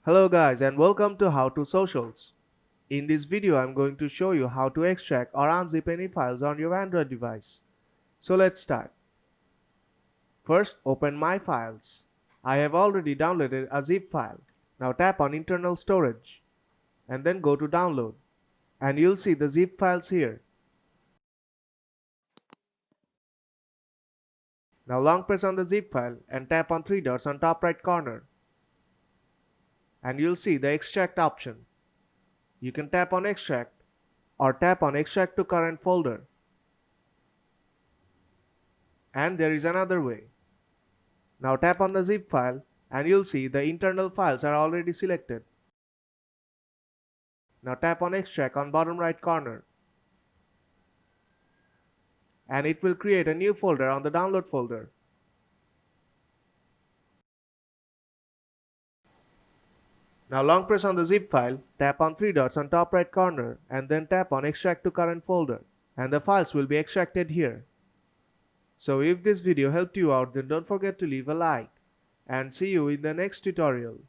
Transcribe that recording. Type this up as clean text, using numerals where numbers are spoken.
Hello guys and welcome to How to Socials. In this video I'm going to show you how to extract or unzip any files on your Android device. So let's start. First open My Files. I have already downloaded a zip file. Now tap on Internal Storage and then go to Download and you'll see the zip files here. Now long press on the zip file and tap on three dots on top right corner and you'll see the extract option. You can tap on extract or tap on extract to current folder. And there is another way. Now tap on the zip file and you'll see the internal files are already selected. Now tap on extract on bottom right corner. And it will create a new folder on the download folder. Now long press on the zip file, tap on three dots on top right corner and then tap on extract to current folder and the files will be extracted here. So if this video helped you out, then don't forget to leave a like and see you in the next tutorial.